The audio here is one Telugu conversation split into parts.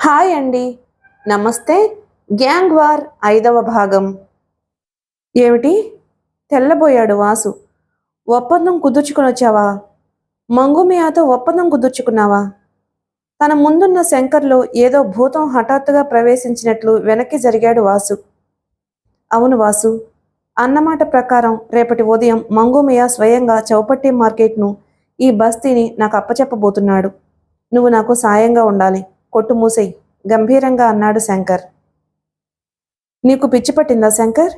హాయ్ అండి. నమస్తే. గ్యాంగ్ వార్ 5వ భాగం. ఏమిటి? తెల్లబోయాడు వాసు. ఒప్పందం కుదుర్చుకొనొచ్చావా? మంగుమియాతో ఒప్పందం కుదుర్చుకున్నావా? తన ముందున్న శంకర్లో ఏదో భూతం హఠాత్తుగా ప్రవేశించినట్లు వెనక్కి జరిగాడు వాసు. అవును వాసు, అన్నమాట ప్రకారం రేపటి ఉదయం మంగుమియా స్వయంగా చౌపట్టి మార్కెట్ను, ఈ బస్తీని నాకు అప్పచెప్పబోతున్నాడు. నువ్వు నాకు సాయంగా ఉండాలి. కొట్టు మూసేయ్, గంభీరంగా అన్నాడు శంకర్. నీకు పిచ్చి పట్టిందా శంకర్?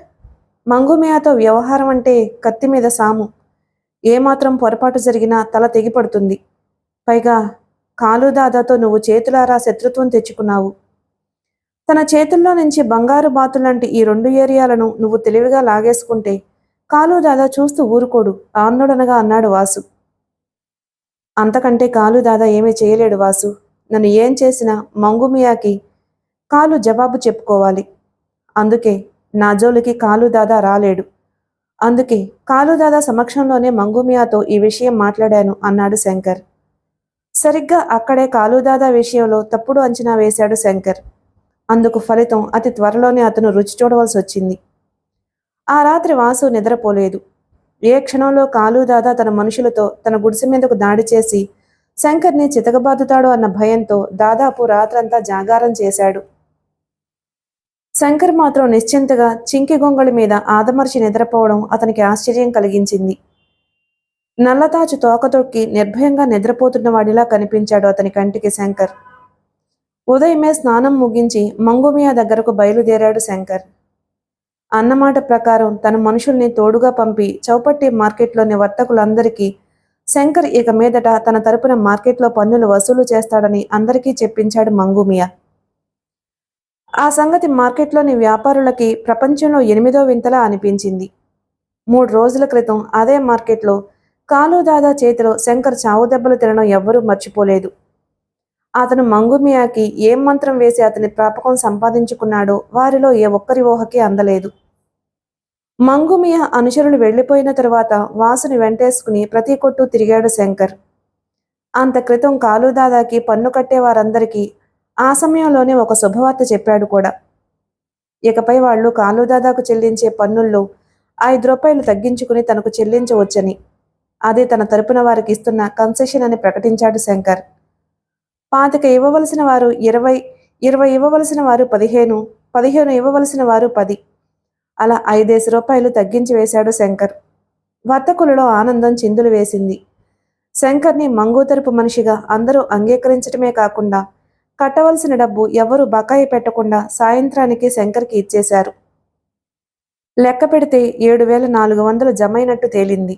మంగుమియాతో వ్యవహారం అంటే కత్తి మీద సాము. ఏమాత్రం పొరపాటు జరిగినా తల తెగిపడుతుంది. పైగా కాలుదాదాతో నువ్వు చేతులారా శత్రుత్వం తెచ్చుకున్నావు. తన చేతుల్లో నుంచి బంగారు బాతులాంటి ఈ 2 ఏరియాలను నువ్వు తెలివిగా లాగేసుకుంటే కాలుదాదా చూస్తూ ఊరుకోడు, ఆందోళనగా అన్నాడు వాసు. అంతకంటే కాలుదాదా ఏమీ చేయలేడు వాసు. నన్ను ఏం చేసినా మంగుమియాకి కాలు జవాబు చెప్పుకోవాలి. అందుకే నా జోలికి కాలుదాదా రాలేడు. అందుకే కాలుదాదా సమక్షంలోనే మంగుమియాతో ఈ విషయం మాట్లాడాను అన్నాడు శంకర్. సరిగ్గా అక్కడే కాలుదాదా విషయంలో తప్పుడు అంచనా వేశాడు శంకర్. అందుకు ఫలితం అతి త్వరలోనే అతను రుచి చూడవలసి వచ్చింది. ఆ రాత్రి వాసు నిద్రపోలేదు. ఏ క్షణంలో కాలుదాదా తన మనుషులతో తన గుడిసె మీదకు దాడి చేసి శంకర్ని చితకబాదుతాడో అన్న భయంతో దాదాపు రాత్రంతా జాగారం చేశాడు. శంకర్ మాత్రం నిశ్చింతగా చింకి గొంగళి మీద ఆదమర్చి నిద్రపోవడం అతనికి ఆశ్చర్యం కలిగించింది. నల్లతాచు తోకతొక్కి నిర్భయంగా నిద్రపోతున్న వాడిలా కనిపించాడు అతని కంటికి శంకర్. ఉదయమే స్నానం ముగించి మంగుమియా దగ్గరకు బయలుదేరాడు శంకర్. అన్నమాట ప్రకారం తన మనుషుల్ని తోడుగా పంపి చౌపట్టి మార్కెట్లోని వర్తకులందరికీ శంకర్ ఇక మీదట తన తరపున మార్కెట్లో పన్నులు వసూలు చేస్తాడని అందరికీ చెప్పించాడు మంగుమియా. ఆ సంగతి మార్కెట్లోని వ్యాపారులకి ప్రపంచంలో 8వ వింతలా అనిపించింది. 3 రోజుల క్రితం అదే మార్కెట్లో కాలుదాదా చేతిలో శంకర్ చావు దెబ్బలు తినడం ఎవ్వరూ మర్చిపోలేదు. అతను మంగుమియాకి ఏం మంత్రం వేసి అతని ప్రాపకం సంపాదించుకున్నాడో వారిలో ఏ ఒక్కరి ఊహకి అందలేదు. మంగుమియా అనుచరులు వెళ్లిపోయిన తరువాత వాసుని వెంటేసుకుని ప్రతి కొట్టు తిరిగాడు శంకర్. అంత క్రితం కాలుదాదాకి పన్ను కట్టే వారందరికీ ఆ సమయంలోనే ఒక శుభవార్త చెప్పాడు కూడా. ఇకపై వాళ్లు కాలుదాదాకు చెల్లించే పన్నుల్లో 5 రూపాయలు తగ్గించుకుని తనకు చెల్లించవచ్చని, అది తన తరపున వారికి ఇస్తున్న కన్సెషన్ అని ప్రకటించాడు శంకర్. 25 ఇవ్వవలసిన వారు 20, 20 ఇవ్వవలసిన వారు 15, 15 ఇవ్వవలసిన వారు 10, అలా 5 రూపాయలు తగ్గించి వేశాడు శంకర్. వర్తకులలో ఆనందం చిందులు వేసింది. శంకర్ని మంగు తరపు మనిషిగా అందరూ అంగీకరించటమే కాకుండా కట్టవలసిన డబ్బు ఎవరూ బకాయి పెట్టకుండా సాయంత్రానికి శంకర్కి ఇచ్చేశారు. లెక్క పెడితే 7,400 జమైనట్టు తేలింది.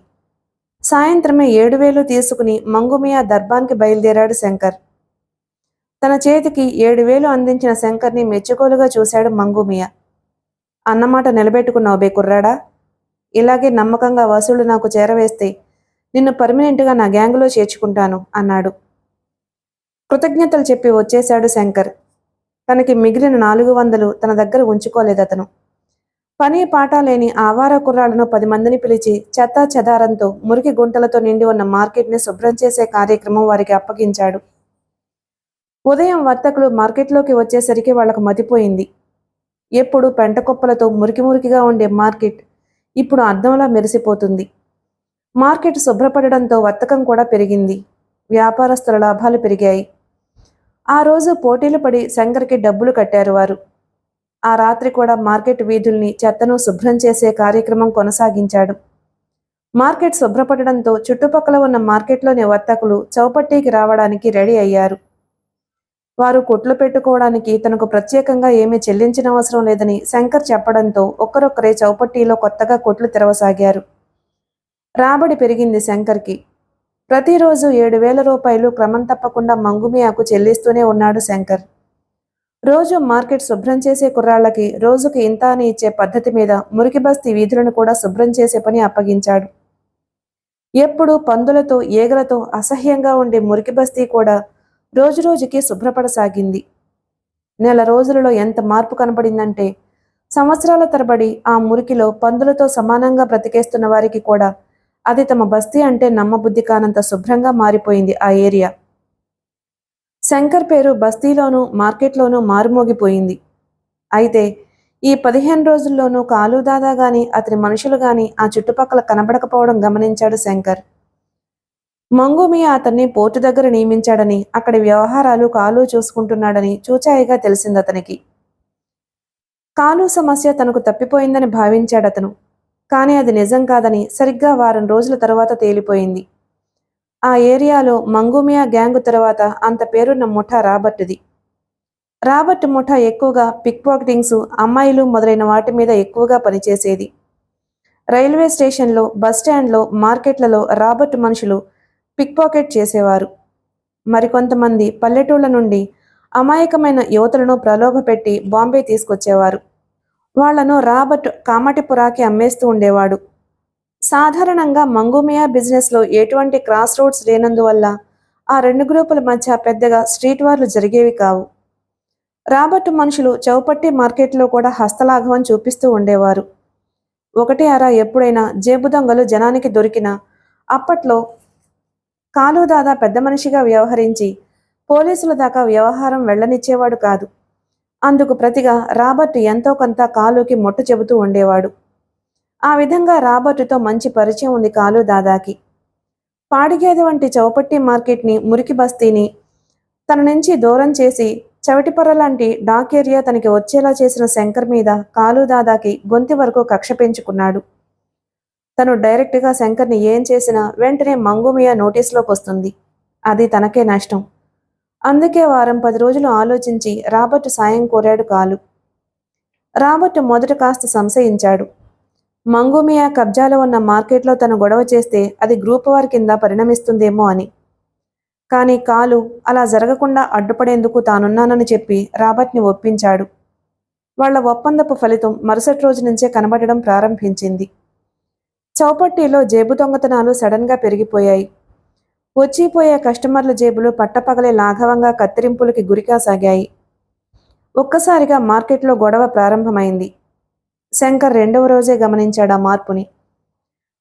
సాయంత్రమే 7,000 తీసుకుని మంగుమియా దర్బాన్కి బయలుదేరాడు శంకర్. తన చేతికి 7,000 అందించిన శంకర్ని మెచ్చుకోలుగా చూశాడు మంగుమియా. అన్నమాట నిలబెట్టుకున్నావు బే కుర్రాడా. ఇలాగే నమ్మకంగా వసూలు నాకు చేరవేస్తే నిన్ను పర్మనెంట్గా నా గ్యాంగులో చేర్చుకుంటాను అన్నాడు. కృతజ్ఞతలు చెప్పి వచ్చేశాడు శంకర్. తనకి మిగిలిన 400 తన దగ్గర ఉంచుకోలేదతను. పని పాట లేని ఆవార కుర్రాళ్లను 10 మందిని పిలిచి చెత్తా చెదారంతో మురికి గుంటలతో నిండి ఉన్న మార్కెట్ని శుభ్రం చేసే కార్యక్రమం వారికి అప్పగించాడు. ఉదయం వర్తకులు మార్కెట్లోకి వచ్చేసరికి వాళ్లకు మతిపోయింది. ఎప్పుడు పెంటకుప్పలతో మురికిగా ఉండే మార్కెట్ ఇప్పుడు అద్దంలా మెరిసిపోతుంది. మార్కెట్ శుభ్రపడడంతో వర్తకం కూడా పెరిగింది. వ్యాపారస్తుల లాభాలు పెరిగాయి. ఆ రోజు పోటీలు పడి శంకర్కి డబ్బులు కట్టారు వారు. ఆ రాత్రి కూడా మార్కెట్ వీధుల్ని చెత్తను శుభ్రం చేసే కార్యక్రమం కొనసాగించాడు. మార్కెట్ శుభ్రపడడంతో చుట్టుపక్కల ఉన్న మార్కెట్లోని వర్తకులు చౌపట్టీకి రావడానికి రెడీ అయ్యారు. వారు కొట్లు పెట్టుకోవడానికి తనకు ప్రత్యేకంగా ఏమీ చెల్లించిన అవసరం లేదని శంకర్ చెప్పడంతో ఒక్కరొక్కరే చౌపట్టీలో కొత్తగా కొట్లు తెరవసాగారు. రాబడి పెరిగింది శంకర్కి. ప్రతిరోజు 7,000 రూపాయలు క్రమం తప్పకుండా మంగుమియాకు చెల్లిస్తూనే ఉన్నాడు శంకర్. రోజు మార్కెట్ శుభ్రం చేసే కుర్రాళ్లకి రోజుకి ఇంత అని ఇచ్చే పద్ధతి మీద మురికి బస్తీ వీధులను కూడా శుభ్రం చేసే పని అప్పగించాడు. ఎప్పుడు పందులతో ఈగలతో అసహ్యంగా ఉండే మురికి బస్తీ కూడా రోజురోజుకి శుభ్రపడసాగింది. నెల రోజులలో ఎంత మార్పు కనపడిందంటే సంవత్సరాల తరబడి ఆ మురికిలో పందులతో సమానంగా బ్రతికేస్తున్న వారికి కూడా అది తమ బస్తీ అంటే నమ్మబుద్ధి కానంత శుభ్రంగా మారిపోయింది ఆ ఏరియా. శంకర్ పేరు బస్తీలోనూ మార్కెట్లోనూ మారుమోగిపోయింది. అయితే ఈ 15 రోజుల్లోనూ కాలుదాదా గాని అతని మనుషులు గాని ఆ చుట్టుపక్కల కనబడకపోవడం గమనించాడు శంకర్. మంగూమియా అతన్ని పోర్టు దగ్గర నియమించాడని, అక్కడి వ్యవహారాలు కాలు చూసుకుంటున్నాడని చూచాయిగా తెలిసిందతనికి. కాలు సమస్య తనకు తప్పిపోయిందని భావించాడతను. కానీ అది నిజం కాదని సరిగ్గా వారం రోజుల తరువాత తేలిపోయింది. ఆ ఏరియాలో మంగూమియా గ్యాంగు తరువాత అంత పేరున్న ముఠా రాబర్టుది. రాబర్ట్ ముఠా ఎక్కువగా పిక్ పాకెటింగ్స్, అమ్మాయిలు మొదలైన వాటి మీద ఎక్కువగా పనిచేసేది. రైల్వే స్టేషన్లో, బస్టాండ్లో, మార్కెట్లలో రాబర్ట్ మనుషులు పిక్ పాకెట్ చేసేవారు. మరికొంతమంది పల్లెటూళ్ల నుండి అమాయకమైన యువతులను ప్రలోభపెట్టి బాంబే తీసుకొచ్చేవారు. వాళ్లను రాబర్ట్ కామటిపురాకి అమ్మేస్తూ ఉండేవాడు. సాధారణంగా మంగూమియా బిజినెస్లో ఎటువంటి క్రాస్ రోడ్స్ లేనందువల్ల ఆ రెండు గ్రూపుల మధ్య పెద్దగా స్ట్రీట్ వార్లు జరిగేవి కావు. రాబర్ట్ మనుషులు చౌపట్టి మార్కెట్లో కూడా హస్తలాఘవం చూపిస్తూ ఉండేవారు. ఒకటి అరా ఎప్పుడైనా జేబు దొంగలు జనానికి దొరికినా అప్పట్లో కాలుదాదా పెద్ద మనిషిగా వ్యవహరించి పోలీసుల దాకా వ్యవహారం వెళ్లనిచ్చేవాడు కాదు. అందుకు ప్రతిగా రాబర్ట్ ఎంతో కొంత కాలుకి మొట్టు చెబుతూ ఉండేవాడు. ఆ విధంగా రాబర్టుతో మంచి పరిచయం ఉంది కాలుదాదాకి. పాడిగేదె వంటి చౌపట్టి మార్కెట్ని, మురికి బస్తీని తన నుంచి దూరం చేసి చవిటిపర్ర లాంటి డాక్ ఏరియా తనకి వచ్చేలా చేసిన శంకర్ మీద కాలుదాదాకి గొంతు వరకు కక్ష పెంచుకున్నాడు. తను డైరెక్ట్గా శంకర్ని ఏం చేసినా వెంటనే మంగూమియా నోటీసులోకి వస్తుంది. అది తనకే నష్టం. అందుకే వారం 10 రోజులు ఆలోచించి రాబర్ట్ సాయం కోరాడు కాలు. రాబర్ట్ మొదట కాస్త సంశయించాడు. మంగూమియా కబ్జాలో ఉన్న మార్కెట్లో తను గొడవ చేస్తే అది గ్రూప్ వార్ కింద పరిణమిస్తుందేమో అని. కానీ కాలు అలా జరగకుండా అడ్డుపడేందుకు తానున్నానని చెప్పి రాబర్ట్ని ఒప్పించాడు. వాళ్ల ఒప్పందపు ఫలితం మరుసటి రోజు నుంచే కనబడడం ప్రారంభించింది. చౌపట్టీలో జేబు దొంగతనాలు సడన్గా పెరిగిపోయాయి. వచ్చిపోయే కస్టమర్ల జేబులు పట్టపగలే లాఘవంగా కత్తిరింపులకి గురికాసాగాయి. ఒక్కసారిగా మార్కెట్లో గొడవ ప్రారంభమైంది. శంకర్ రెండవ రోజే గమనించాడు ఆ మార్పుని.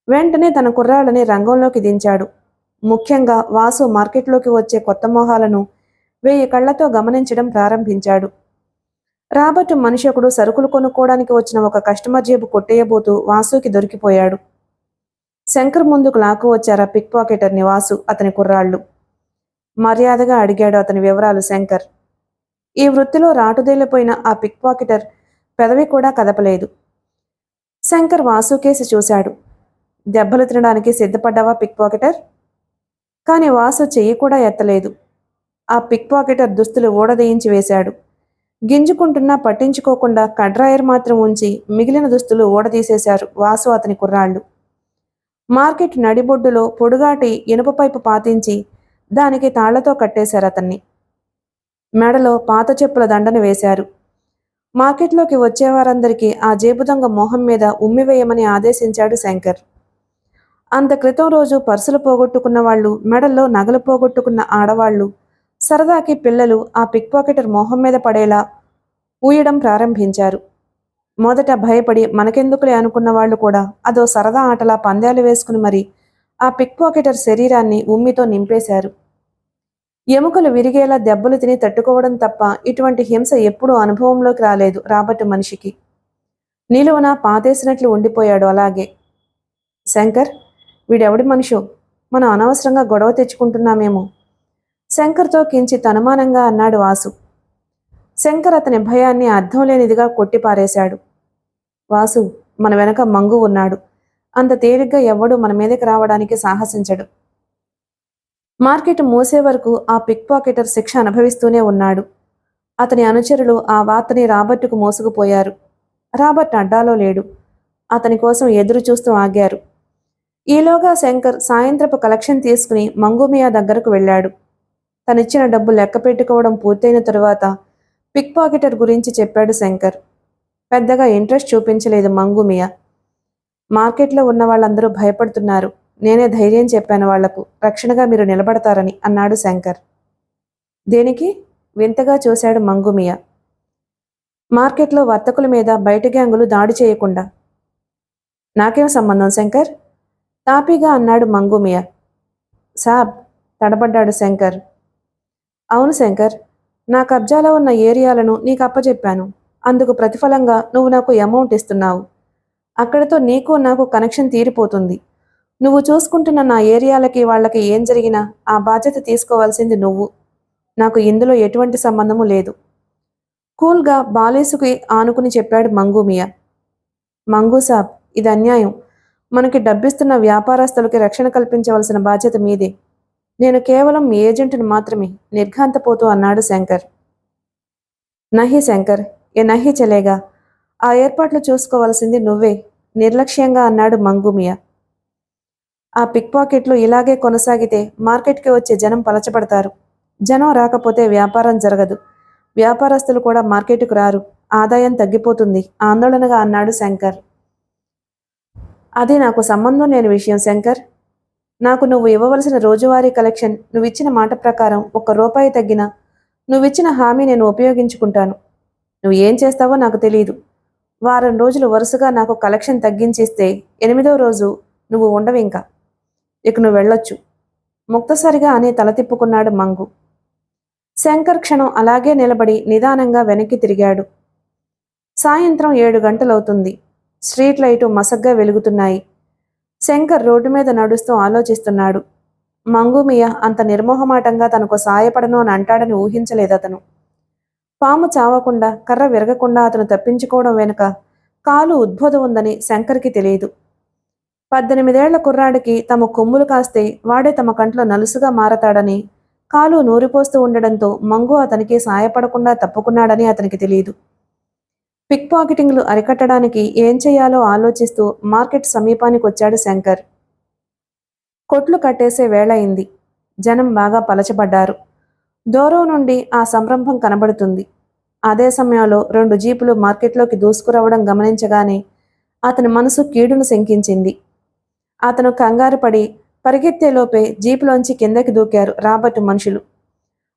వెంటనే తన కుర్రాళ్ళని రంగంలోకి దించాడు. ముఖ్యంగా వాసు మార్కెట్లోకి వచ్చే కొత్త మోహాలను 1000 కళ్లతో గమనించడం ప్రారంభించాడు. రాబర్ట్ మనిషొకడు సరుకులు కొనుక్కోవడానికి వచ్చిన ఒక కస్టమర్ జేబు కొట్టేయబోతూ వాసుకి దొరికిపోయాడు. శంకర్ ముందుకు లాక్కు వచ్చారా పిక్ పాకెటర్ని వాసు, అతని కుర్రాళ్ళు. మర్యాదగా అడిగాడు అతని వివరాలు శంకర్. ఈ వృత్తిలో రాటుదేలిపోయిన ఆ పిక్ పాకెటర్ పెదవి కూడా కదపలేదు. శంకర్ వాసు కేసి చూశాడు. దెబ్బలు తినడానికి సిద్ధపడ్డావా పిక్ పాకెటర్? కానీ వాసు చెయ్యి కూడా ఎత్తలేదు. ఆ పిక్ పాకెటర్ దుస్తులు ఊడదీయించి వేశాడు. గింజుకుంటున్నా పట్టించుకోకుండా కడ్రాయర్ మాత్రం ఉంచి మిగిలిన దుస్తులు ఊడదీసేశారు వాసు, అతని కుర్రాళ్ళు. మార్కెట్ నడిబొడ్డులో పొడుగాటి ఇనుప పైపు పాతించి దానికి తాళ్లతో కట్టేశారు అతన్ని. మెడలో పాత చెప్పుల దండను వేశారు. మార్కెట్లోకి వచ్చేవారందరికీ ఆ జేబు దొంగ మోహం మీద ఉమ్మివేయమని ఆదేశించాడు శంకర్. అంత క్రితం రోజు పర్సులు పోగొట్టుకున్న వాళ్ళు, మెడల్లో నగలు పోగొట్టుకున్న ఆడవాళ్లు, సరదాకి పిల్లలు ఆ పిక్ పాకెటర్ మోహం మీద పడేలా ఊయడం ప్రారంభించారు. మొదట భయపడి మనకెందుకులే అనుకున్న వాళ్ళు కూడా అదో సరదా ఆటలా పందాలు వేసుకుని మరి ఆ పిక్ పాకెటర్ శరీరాన్ని ఉమ్మితో నింపేశారు. ఎముకలు విరిగేలా దెబ్బలు తిని తట్టుకోవడం తప్ప ఇటువంటి హింస ఎప్పుడూ అనుభవంలోకి రాలేదు రాబర్ట్ మనిషికి. నిలువున పాతేసినట్లు ఉండిపోయాడు అలాగే. శంకర్, వీడెవడి మనిషో, మనం అనవసరంగా గొడవ తెచ్చుకుంటున్నామేమో శంకర్తో కించిత్ అనుమానంగా అన్నాడు వాసు. శంకర్ అతని భయాన్ని అర్థం లేనిదిగా కొట్టిపారేశాడు. వాసు, మన వెనక మంగు ఉన్నాడు. అంత తేలిగ్గా ఎవ్వడూ మన మీదకి రావడానికి సాహసించడు. మార్కెట్ మూసే వరకు ఆ పిక్ పాకెటర్ శిక్ష అనుభవిస్తూనే ఉన్నాడు. అతని అనుచరులు ఆ వార్తని రాబర్టుకు మోసుకుపోయారు. రాబర్ట్ అడ్డాలో లేడు. అతని కోసం ఎదురు చూస్తూ ఆగారు. ఈలోగా శంకర్ సాయంత్రపు కలెక్షన్ తీసుకుని మంగూమియా దగ్గరకు వెళ్ళాడు. తనిచ్చిన డబ్బు లెక్క పెట్టుకోవడం పూర్తయిన తరువాత పిక్ పాకెటర్ గురించి చెప్పాడు శంకర్. పెద్దగా ఇంట్రెస్ట్ చూపించలేదు మంగూమియా. మార్కెట్లో ఉన్న వాళ్ళందరూ భయపడుతున్నారు. నేనే ధైర్యం చెప్పాను వాళ్లకు, రక్షణగా మీరు నిలబడతారని అన్నాడు శంకర్. దేనికి? వింతగా చూశాడు మంగూమియా. మార్కెట్లో వర్తకుల మీద బయట గ్యాంగులు దాడి చేయకుండా. నాకేం సంబంధం శంకర్? తాపీగా అన్నాడు మంగూమియా. సాబ్, తడబడ్డాడు శంకర్. అవును శంకర్, నా కబ్జాలో ఉన్న ఏరియాలను నీకు అప్పచెప్పాను. అందుకు ప్రతిఫలంగా నువ్వు నాకు అమౌంట్ ఇస్తున్నావు. అక్కడితో నీకు నాకు కనెక్షన్ తీరిపోతుంది. నువ్వు చూసుకుంటున్న నా ఏరియాలకి వాళ్ళకి ఏం జరిగినా ఆ బాధ్యత తీసుకోవాల్సింది నువ్వు. నాకు ఇందులో ఎటువంటి సంబంధము లేదు. కూల్గా బాలేసుకి ఆనుకుని చెప్పాడు మంగూమియా. మంగూ సాబ్, ఇది అన్యాయం. మనకి డబ్బిస్తున్న వ్యాపారస్తులకి రక్షణ కల్పించవలసిన బాధ్యత మీదే. నేను కేవలం మీ ఏజెంట్ని మాత్రమే, నిర్ఘాంతపోతూ అన్నాడు శంకర్. నహి శంకర్, ఏ నహి చలేగా. ఆ ఏర్పాట్లు చూసుకోవాల్సింది నువ్వే, నిర్లక్ష్యంగా అన్నాడు మంగూమియా. ఆ పిక్ పాకెట్లు ఇలాగే కొనసాగితే మార్కెట్కి వచ్చే జనం పలచబడతారు. జనం రాకపోతే వ్యాపారం జరగదు. వ్యాపారస్తులు కూడా మార్కెట్కు రారు. ఆదాయం తగ్గిపోతుంది ఆందోళనగా అన్నాడు శంకర్. అది నాకు సంబంధం లేని విషయం శంకర్. నాకు నువ్వు ఇవ్వవలసిన రోజువారీ కలెక్షన్ నువ్విచ్చిన మాట ప్రకారం ₹1 తగ్గినా నువ్విచ్చిన హామీ నేను ఉపయోగించుకుంటాను. నువ్వు ఏం చేస్తావో నాకు తెలియదు. వారం రోజులు వరుసగా నాకు కలెక్షన్ తగ్గించిస్తే 8వ రోజు నువ్వు ఉండవింకా. ఇక నువ్వు వెళ్ళొచ్చు, ముక్తసరిగా అని తల తిప్పుకున్నాడు మంగు. శంకర్ క్షణం అలాగే నిలబడి నిదానంగా వెనక్కి తిరిగాడు. సాయంత్రం 7 గంటలవుతుంది. స్ట్రీట్ లైటు మసగ్గా వెలుగుతున్నాయి. శంకర్ రోడ్డు మీద నడుస్తూ ఆలోచిస్తున్నాడు. మంగూమియా అంత నిర్మోహమాటంగా తనకు సాయపడను అని అంటాడని ఊహించలేదతను. పాము చావకుండా, కర్ర విరగకుండా అతను తప్పించుకోవడం వెనుక కాలు ఉద్బోధం ఉందని శంకర్కి తెలియదు. 18 ఏళ్ల కుర్రాడికి తమ కొమ్ములు కాస్తే వాడే తమ కంట్లో నలుసుగా మారతాడని, కాలు నూరిపోస్తూ ఉండడంతో మంగు అతనికి సాయపడకుండా తప్పుకున్నాడని అతనికి తెలియదు. పిక్ పాకెటింగ్లు అరికట్టడానికి ఏం చేయాలో ఆలోచిస్తూ మార్కెట్ సమీపానికి వచ్చాడు శంకర్. కొట్లు కట్టేసే వేళ అయింది. జనం బాగా పలచబడ్డారు. దూరం నుండి ఆ సంరంభం కనబడుతుంది. అదే సమయంలో 2 జీపులు మార్కెట్లోకి దూసుకురావడం గమనించగానే అతని మనసు కీడును శంకించింది. అతను కంగారు పడి పరిగెత్తేలోపే జీపులోంచి కిందకి దూకారు రాబట్టు మనుషులు.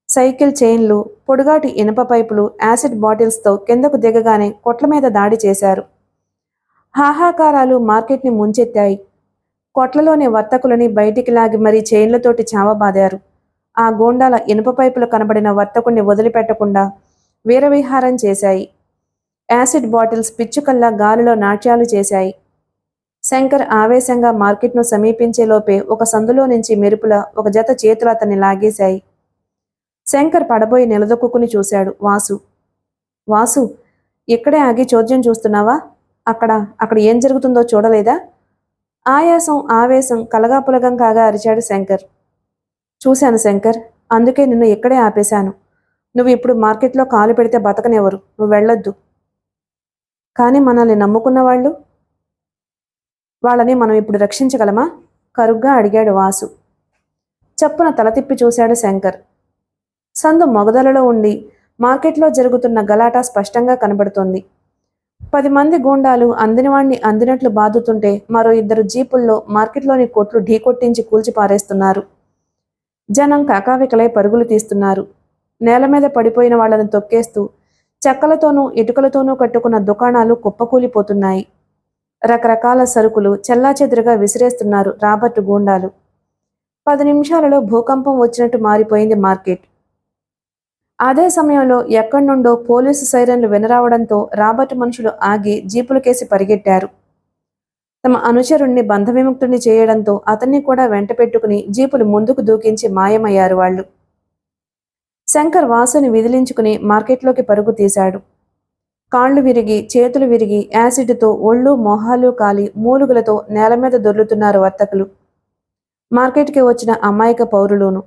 సైకిల్ చైన్లు, పొడుగాటి ఇనుప పైపులు, యాసిడ్ బాటిల్స్తో కిందకు దిగగానే కొట్ల మీద దాడి చేశారు. హాహాకారాలు మార్కెట్ని ముంచెత్తాయి. కొట్లలోని వర్తకులని బయటికి లాగి మరీ చైన్లతోటి చావబాదారు. ఆ గోండాల ఇనుప పైపులు కనబడిన వర్తకుణ్ణి వదిలిపెట్టకుండా వీరవిహారం చేశాయి. యాసిడ్ బాటిల్స్ పిచ్చుకల్లా గాలిలో నాట్యాలు చేశాయి. శంకర్ ఆవేశంగా మార్కెట్ను సమీపించేలోపే ఒక సందులో నుంచి మెరుపుల ఒక జత చేతులు అతన్ని లాగేశాయి. శంకర్ పడబోయి నిలదొక్కుని చూశాడు. వాసు, వాసు, ఇక్కడే ఆగి చోద్యం చూస్తున్నావా? అక్కడ ఏం జరుగుతుందో చూడలేదా? ఆయాసం, ఆవేశం కలగాపులగం కాగా అరిచాడు శంకర్. చూశాను శంకర్, అందుకే నిన్ను ఇక్కడే ఆపేశాను. నువ్వు ఇప్పుడు మార్కెట్లో కాలు పెడితే బతకనెవరు. నువ్వు వెళ్ళొద్దు. కానీ మనల్ని నమ్ముకున్న వాళ్ళని మనం ఇప్పుడు రక్షించగలమా? కరుగ్గా అడిగాడు వాసు. చప్పున తల తిప్పి చూశాడు శంకర్. సందు మొగదలలో ఉండి మార్కెట్లో జరుగుతున్న గలాటా స్పష్టంగా కనబడుతోంది. 10 మంది గూండాలు అందినవాణ్ణి అందినట్లు బాదుతుంటే మరో 2 జీపుల్లో మార్కెట్లోని కొట్లు ఢీకొట్టించి కూల్చిపారేస్తున్నారు. జనం కకావికలై పరుగులు తీస్తున్నారు. నేల మీద పడిపోయిన వాళ్లను తొక్కేస్తూ చెక్కలతోనూ ఇటుకలతోనూ కట్టుకున్న దుకాణాలు కుప్పకూలిపోతున్నాయి. రకరకాల సరుకులు చెల్లాచెదురుగా విసిరేస్తున్నారు రాబట్టు గూండాలు. 10 నిమిషాలలో భూకంపం వచ్చినట్టు మారిపోయింది మార్కెట్. అదే సమయంలో ఎక్కడి నుండో పోలీసు సైరన్లు వినరావడంతో రాబర్ట్ మనుషులు ఆగి జీపులకేసి పరిగెట్టారు. తమ అనుచరుణ్ణి బంధవిముక్తుని చేయడంతో అతన్ని కూడా వెంట పెట్టుకుని జీపులు ముందుకు దూకించి మాయమయ్యారు వాళ్ళు. శంకర్ వాసుని విదిలించుకుని మార్కెట్లోకి పరుగు తీశాడు. కాళ్లు విరిగి, చేతులు విరిగి, యాసిడ్తో ఒళ్ళు మొహాలు కాలి మూలుగులతో నేల మీద దొర్లుతున్నారు వర్తకులు, మార్కెట్కి వచ్చిన అమాయక పౌరులును.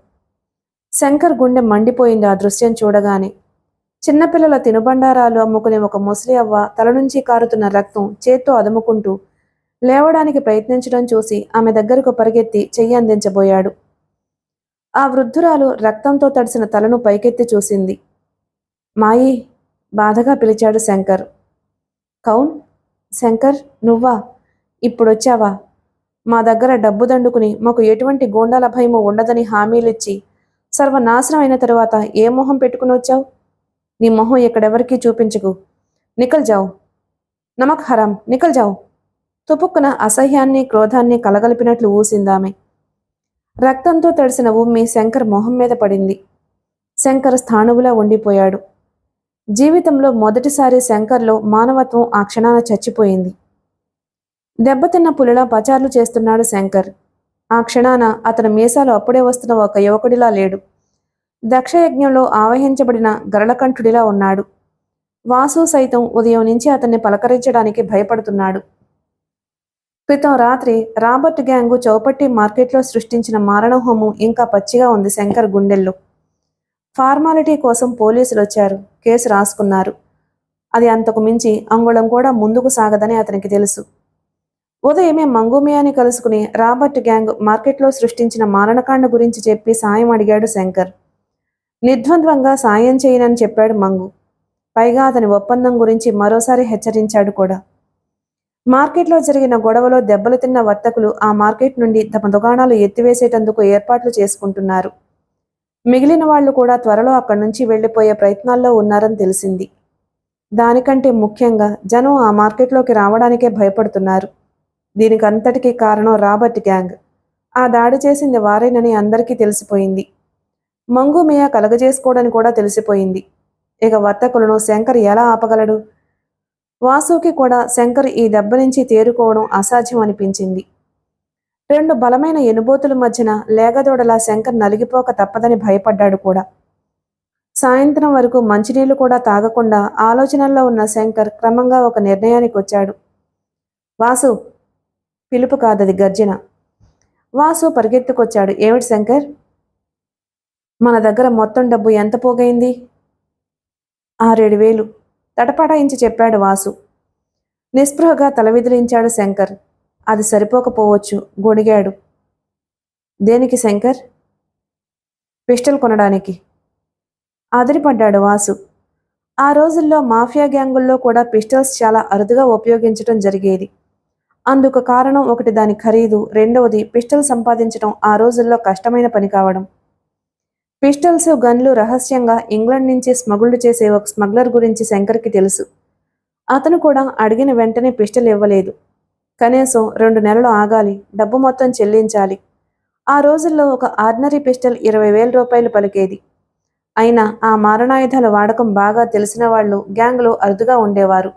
శంకర్ గుండె మండిపోయింది ఆ దృశ్యం చూడగానే. చిన్నపిల్లల తినుబండారాలు అమ్ముకునే ఒక ముసలి అవ్వ తల నుంచి కారుతున్న రక్తం చేత్తో అదుముకుంటూ లేవడానికి ప్రయత్నించడం చూసి ఆమె దగ్గరకు పరిగెత్తి చెయ్యి అందించబోయాడు. ఆ వృద్ధురాలు రక్తంతో తడిసిన తలను పైకెత్తి చూసింది. మాయి, బాధగా పిలిచాడు శంకర్. కౌన్? శంకర్, నువ్వా? ఇప్పుడొచ్చావా? మా దగ్గర డబ్బు దండుకుని మాకు ఎటువంటి గోండాల భయము ఉండదని హామీలిచ్చి సర్వనాశనం అయిన తరువాత ఏ మొహం పెట్టుకుని వచ్చావు? నీ మొహం ఎక్కడెవరికీ చూపించకు. నికల్ జావు. నమక్ హరాం, నికల్ జావు. తుపుక్కున అసహ్యాన్ని క్రోధాన్ని కలగలిపినట్లు ఊసిందామె. రక్తంతో తడిసిన ఉమ్మి శంకర్ మొహం మీద పడింది. శంకర్ స్థాణువులా ఉండిపోయాడు. జీవితంలో మొదటిసారి శంకర్లో మానవత్వం ఆ క్షణాన చచ్చిపోయింది. దెబ్బతిన్న పులిలా పచార్లు చేస్తున్నాడు శంకర్. ఆ క్షణాన అతని మీసాలు అప్పుడే వస్తున్న ఒక యువకుడిలా లేడు. దక్షయజ్ఞంలో ఆవహించబడిన గరళకంఠుడిలా ఉన్నాడు. వాసు సైతం ఉదయం నుంచి అతన్ని పలకరించడానికి భయపడుతున్నాడు. క్రితం రాత్రి రాబర్ట్ గ్యాంగు చౌపట్టి మార్కెట్లో సృష్టించిన మారణహోమం ఇంకా పచ్చిగా ఉంది శంకర్ గుండెల్లో. ఫార్మాలిటీ కోసం పోలీసులు వచ్చారు, కేసు రాసుకున్నారు. అది అంతకు మించి అంగుళం కూడా ముందుకు సాగదని అతనికి తెలుసు. ఉదయమే మంగుమియాని కలుసుకుని రాబర్ట్ గ్యాంగ్ మార్కెట్లో సృష్టించిన మారణకాండ గురించి చెప్పి సాయం అడిగాడు శంకర్. నిర్ద్వంద్వంగా సాయం చేయనని చెప్పాడు మంగు. పైగా అతని ఒప్పందం గురించి మరోసారి హెచ్చరించాడు కూడా. మార్కెట్లో జరిగిన గొడవలో దెబ్బలు తిన్న వర్తకులు ఆ మార్కెట్ నుండి తమ దుకాణాలు ఎత్తివేసేటందుకు ఏర్పాట్లు చేసుకుంటున్నారు. మిగిలిన వాళ్లు కూడా త్వరలో అక్కడి నుంచి వెళ్లిపోయే ప్రయత్నాల్లో ఉన్నారని తెలిసింది. దానికంటే ముఖ్యంగా జనం ఆ మార్కెట్లోకి రావడానికే భయపడుతున్నారు. దీనికంతటికీ కారణం రాబర్ట్ గ్యాంగ్. ఆ దాడి చేసింది వారేనని అందరికీ తెలిసిపోయింది. మంగుమియా కలగజేసుకోవడని కూడా తెలిసిపోయింది. ఇక వర్తకులను శంకర్ ఎలా ఆపగలడు? వాసుకి కూడా శంకర్ ఈ దెబ్బ నుంచి తేరుకోవడం అసాధ్యం అనిపించింది. రెండు బలమైన ఎనుబోతుల మధ్యన లేగదోడలా శంకర్ నలిగిపోక తప్పదని భయపడ్డాడు కూడా. సాయంత్రం వరకు మంచినీళ్లు కూడా తాగకుండా ఆలోచనల్లో ఉన్న శంకర్ క్రమంగా ఒక నిర్ణయానికి వచ్చాడు. వాసు! పిలుపు కాదది, గర్జన. వాసు పరిగెత్తుకొచ్చాడు. ఏమిటి శంకర్? మన దగ్గర మొత్తం డబ్బు ఎంత పోగైంది? 6-7 వేలు తటపటాయించి చెప్పాడు వాసు. నిస్పృహగా తలవిదిలించాడు శంకర్. అది సరిపోకపోవచ్చు, గొణిగాడు. దేనికి శంకర్? పిస్టల్ కొనడానికి. అదిరిపడ్డాడు వాసు. ఆ రోజుల్లో మాఫియా గ్యాంగుల్లో కూడా పిస్టల్స్ చాలా అరుదుగా ఉపయోగించడం జరిగేది. అందుకు కారణం ఒకటి దాని ఖరీదు, రెండవది పిస్టల్ సంపాదించడం ఆ రోజుల్లో కష్టమైన పని కావడం. పిస్టల్స్, గన్లు రహస్యంగా ఇంగ్లాండ్ నుంచి స్మగుళ్లు చేసే ఒక స్మగ్లర్ గురించి శంకర్కి తెలుసు. అతను కూడా అడిగిన వెంటనే పిస్టల్ ఇవ్వలేదు. కనీసం 2 నెలలు ఆగాలి, డబ్బు మొత్తం చెల్లించాలి. ఆ రోజుల్లో ఒక ఆర్డినరీ పిస్టల్ 20,000 రూపాయలు పలికేది. అయినా ఆ మారణాయుధాల వాడకం బాగా తెలిసిన వాళ్లు గ్యాంగ్లో అరుదుగా ఉండేవారు.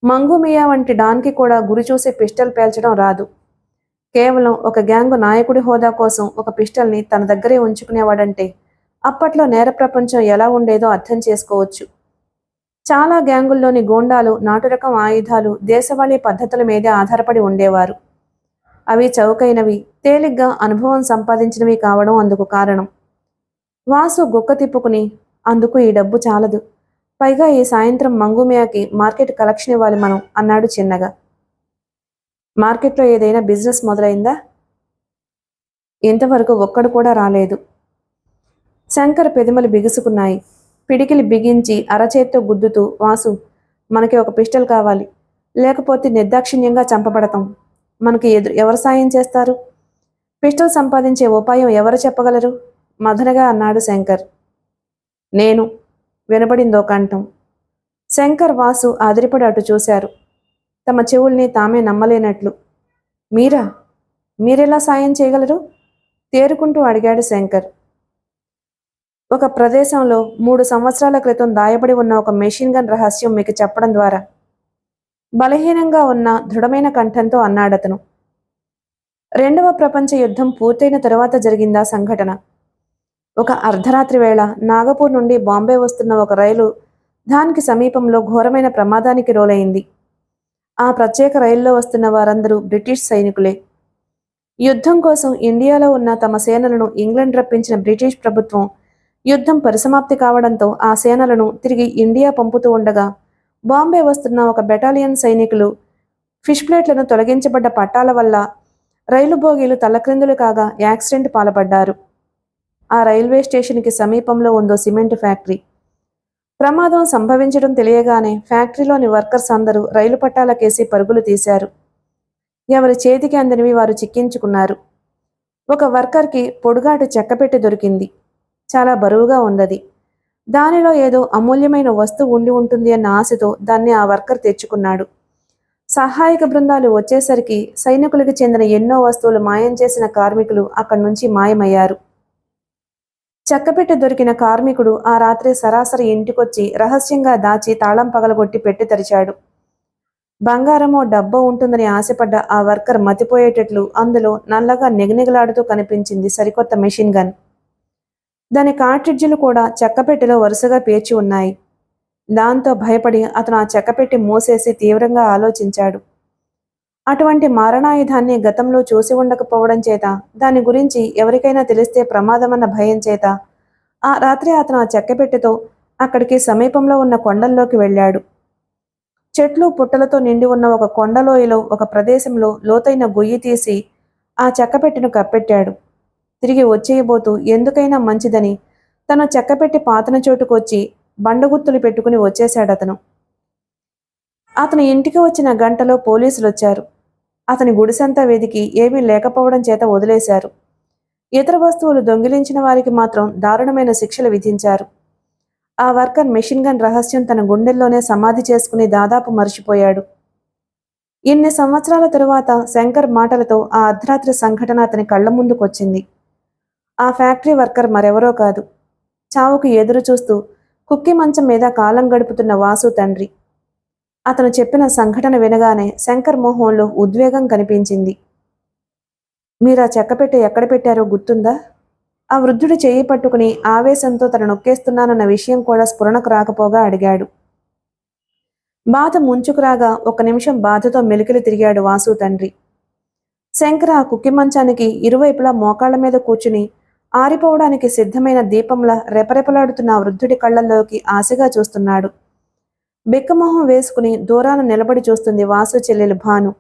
మంగుమియా వంటి డాన్కి కూడా గురి చూసి పిస్టల్ పేల్చడం రాదు. కేవలం ఒక గ్యాంగు నాయకుడి హోదా కోసం ఒక పిస్టల్ని తన దగ్గరే ఉంచుకునేవాడంటే అప్పట్లో నేర ప్రపంచం ఎలా ఉండేదో అర్థం చేసుకోవచ్చు. చాలా గ్యాంగుల్లోని గూండాలు నాటురకం ఆయుధాలు, దేశవాళీ పద్ధతుల మీదే ఆధారపడి ఉండేవారు. అవి చౌకైనవి, తేలిగ్గా అనుభవం సంపాదించినవి కావడం అందుకు కారణం. వాసు గుక్క తిప్పుకుని, అందుకు ఈ డబ్బు చాలదు. పైగా ఈ సాయంత్రం మంగుమియాకి మార్కెట్ కలెక్షన్ ఇవ్వాలి మనం, అన్నాడు చిన్నగా. మార్కెట్లో ఏదైనా బిజినెస్ మొదలైందా? ఇంతవరకు ఒక్కడు కూడా రాలేదు. శంకర్ పెదిమలు బిగుసుకున్నాయి. పిడికిలి బిగించి అరచేత్తో గుద్దుతూ, వాసు, మనకి ఒక పిస్టల్ కావాలి, లేకపోతే నిర్దాక్షిణ్యంగా చంపబడతాం. మనకి ఎవరు సాయం చేస్తారు? పిస్టల్ సంపాదించే ఉపాయం ఎవరు చెప్పగలరు? మదనగా అన్నాడు శంకర్. నేను, వినబడిందో కంఠం. శంకర్, వాసు అదిరిపడి అటు చూశారు. తమ చెవుల్ని తామే నమ్మలేనట్లు. మీరా? మీరెలా సాయం చేయగలరు? తేరుకుంటూ అడిగాడు శంకర్. ఒక ప్రదేశంలో 3 సంవత్సరాల క్రితం దాయబడి ఉన్న ఒక మెషిన్ గన్ రహస్యం మీకు చెప్పడం ద్వారా, బలహీనంగా ఉన్న దృఢమైన కంఠంతో అన్నాడతను. 2వ ప్రపంచ యుద్ధం పూర్తయిన తరువాత జరిగిందా సంఘటన. ఒక అర్ధరాత్రి వేళ నాగపూర్ నుండి బాంబే వస్తున్న ఒక రైలు దానికి సమీపంలో ఘోరమైన ప్రమాదానికి రోలైంది. ఆ ప్రత్యేక రైల్లో వస్తున్న వారందరూ బ్రిటిష్ సైనికులే. యుద్ధం కోసం ఇండియాలో ఉన్న తమ సేనలను ఇంగ్లాండ్ రప్పించిన బ్రిటిష్ ప్రభుత్వం యుద్ధం పరిసమాప్తి కావడంతో ఆ సేనలను తిరిగి ఇండియా పంపుతూ ఉండగా బాంబే వస్తున్న ఒక బెటాలియన్ సైనికులు ఫిష్ ప్లేట్లను తొలగించబడ్డ పట్టాల వల్ల రైలు బోగీలు తల్లక్రిందులు కాగా యాక్సిడెంట్ పాల్పడ్డారు. ఆ రైల్వే స్టేషన్కి సమీపంలో ఉందో సిమెంట్ ఫ్యాక్టరీ. ప్రమాదం సంభవించడం తెలియగానే ఫ్యాక్టరీలోని వర్కర్స్ అందరూ రైలు పట్టాలకేసి పరుగులు తీశారు. ఎవరి చేతికి అందనివి వారు చిక్కించుకున్నారు. ఒక వర్కర్కి పొడుగాటి చెక్కపెట్టి దొరికింది. చాలా బరువుగా ఉందది. దానిలో ఏదో అమూల్యమైన వస్తువు ఉండి ఉంటుంది అన్న ఆశతో దాన్ని ఆ వర్కర్ తెచ్చుకున్నాడు. సహాయక బృందాలు వచ్చేసరికి సైనికులకు చెందిన ఎన్నో వస్తువులు మాయం చేసిన కార్మికులు అక్కడి నుంచి మాయమయ్యారు. చెక్కపెట్టె దొరికిన కార్మికుడు ఆ రాత్రి సరాసరి ఇంటికొచ్చి రహస్యంగా దాచి తాళం పగలగొట్టి పెట్టి తెరిచాడు. బంగారమో డబ్బో ఉంటుందని ఆశపడ్డ ఆ వర్కర్ మతిపోయేటట్లు అందులో నల్లగా నిగనిగలాడుతూ కనిపించింది సరికొత్త మెషిన్ గన్. దాని కార్ట్రిడ్జిలు కూడా చెక్కపెట్టెలో వరుసగా పేర్చి ఉన్నాయి. దాంతో భయపడి అతను ఆ చెక్కపెట్టి మూసేసి తీవ్రంగా ఆలోచించాడు. అటువంటి మారణాయుధాన్ని గతంలో చూసి ఉండకపోవడం చేత, దాని గురించి ఎవరికైనా తెలిస్తే ప్రమాదమన్న భయం చేత ఆ రాత్రి అతను ఆ చెక్కపెట్టెతో అక్కడికి సమీపంలో ఉన్న కొండల్లోకి వెళ్ళాడు. చెట్లు పుట్టలతో నిండి ఉన్న ఒక కొండలోయలో ఒక ప్రదేశంలో లోతైన గొయ్యి తీసి ఆ చెక్కపెట్టెను కప్పెట్టాడు. తిరిగి వచ్చేయబోతూ ఎందుకైనా మంచిదని తన చెక్కపెట్టి పాతన చోటుకొచ్చి బండగుత్తులు పెట్టుకుని వచ్చేశాడతను. అతని ఇంటికి వచ్చిన గంటలో పోలీసులొచ్చారు. అతని గుడిసంతా వెదికి ఏమీ లేకపోవడం చేత వదిలేశారు. ఇతర వస్తువులు దొంగిలించిన వారికి మాత్రం దారుణమైన శిక్షలు విధించారు. ఆ వర్కర్ మెషిన్ గన్ రహస్యం తన గుండెల్లోనే సమాధి చేసుకుని దాదాపు మర్చిపోయాడు. ఇన్ని సంవత్సరాల తరువాత శంకర్ మాటలతో ఆ అర్ధరాత్రి సంఘటన అతని కళ్ల ముందుకొచ్చింది. ఆ ఫ్యాక్టరీ వర్కర్ మరెవరో కాదు, చావుకు ఎదురు చూస్తూ కుక్కి మంచం మీద కాలం గడుపుతున్న వాసు తండ్రి. అతను చెప్పిన సంఘటన వినగానే శంకర్ మొహంలో ఉద్వేగం కనిపించింది. మీరా చెక్కపెట్టె ఎక్కడ పెట్టారో గుర్తుందా? ఆ వృద్ధుడు చేయి పట్టుకుని ఆవేశంతో తన నొక్కేస్తున్నానన్న విషయం కూడా స్ఫురణకు రాకపోగా అడిగాడు. బాధ ముంచుకురాగా 1 నిమిషం బాధతో మెలికలు తిరిగాడు వాసు తండ్రి. శంకర్ ఆ కుక్కి మంచానికి ఇరువైపులా మోకాళ్ల మీద కూర్చుని ఆరిపోవడానికి సిద్ధమైన దీపంలా రెపరెపలాడుతున్న ఆ వృద్ధుడి కళ్లల్లోకి ఆశగా చూస్తున్నాడు. బిక్కమొహం వేసుకుని దూరాన నిలబడి చూస్తుంది వాసు చెల్లెలు భాను.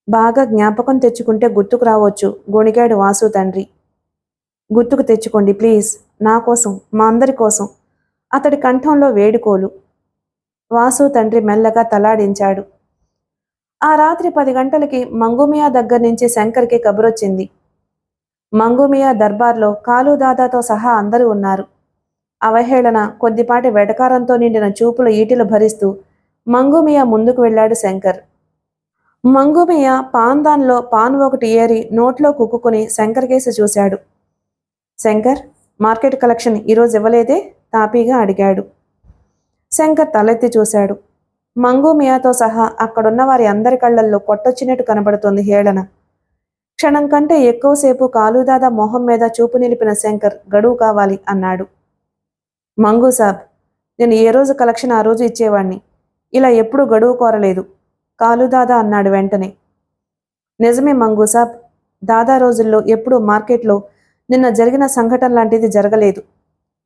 బాగా జ్ఞాపకం తెచ్చుకుంటే గుర్తుకు రావచ్చు, గొణిగాడు వాసు తండ్రి. గుర్తుకు తెచ్చుకోండి ప్లీజ్, నా కోసం, మా అందరి కోసం. అతడి కంఠంలో వేడుకోలు. వాసు తండ్రి మెల్లగా తలాడించాడు. ఆ రాత్రి 10 గంటలకి మంగూమియా దగ్గర నుంచి శంకర్కి కబురొచ్చింది. మంగూమియా దర్బార్లో కాలుదాదాతో సహా అందరూ ఉన్నారు. అవహేళన, కొద్దిపాటి వెటకారంతో నిండిన చూపుల ఈటిలు భరిస్తూ మంగూమియా ముందుకు వెళ్ళాడు శంకర్. మంగూమియా పాన్దాన్లో పాన్ ఒకటి ఏరి నోట్లో కుక్కుని శంకర్ కేసి చూశాడు. శంకర్, మార్కెట్ కలెక్షన్ ఈరోజు ఇవ్వలేదే? తాపీగా అడిగాడు. శంకర్ తలెత్తి చూశాడు. మంగూమియాతో సహా అక్కడున్న వారి అందరి కళ్లల్లో కొట్టొచ్చినట్టు కనబడుతోంది హేళన. క్షణం కంటే ఎక్కువసేపు కాలుదాదా మొహం మీద చూపు నిలిపిన శంకర్ గడువు కావాలి అన్నాడు. మంగు సాబ్, నేను ఏ రోజు కలెక్షన్ ఆ రోజు ఇచ్చేవాణ్ణి. ఇలా ఎప్పుడూ గడువు కోరలేదు, కాలుదాదా అన్నాడు వెంటనే. నిజమే మంగు సాబ్, దాదా రోజుల్లో ఎప్పుడూ మార్కెట్లో నిన్న జరిగిన సంఘటన లాంటిది జరగలేదు.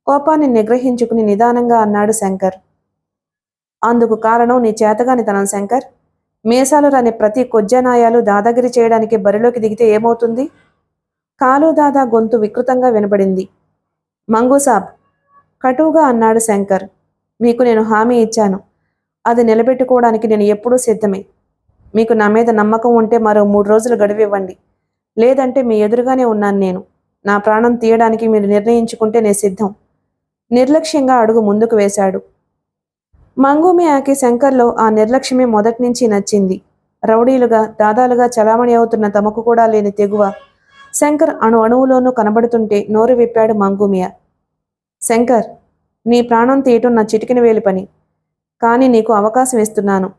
కోపాన్ని నిగ్రహించుకుని నిదానంగా అన్నాడు శంకర్. అందుకు కారణం నీ చేతగానితనం శంకర్. మీసాలు రాని ప్రతి కొజ్జనాయాలు దాదాగిరి చేయడానికి బరిలోకి దిగితే ఏమవుతుంది? కాలుదాదా గొంతు వికృతంగా వినపడింది. మంగు సాబ్, కటువుగా అన్నాడు శంకర్. మీకు నేను హామీ ఇచ్చాను, అది నిలబెట్టుకోవడానికి నేను ఎప్పుడూ సిద్ధమే. మీకు నా మీద నమ్మకం ఉంటే మరో 3 రోజులు గడువివ్వండి. లేదంటే మీ ఎదురుగానే ఉన్నాను నేను. నా ప్రాణం తీయడానికి మీరు నిర్ణయించుకుంటే నేను సిద్ధం. నిర్లక్ష్యంగా అడుగు ముందుకు వేశాడు. మంగూమియాకి శంకర్లో ఆ నిర్లక్ష్యమే మొదటి నుంచి నచ్చింది. రౌడీలుగా, దాదాలుగా చలామణి అవుతున్న తమకు కూడా లేని తెగువ శంకర్ అణువులోనూ కనబడుతుంటే నోరు విప్పాడు మంగూమియా. శంకర్, నీ ప్రాణం తీయటం నా చిటికిన వేలి పని. కానీ నీకు అవకాశం ఇస్తున్నాను.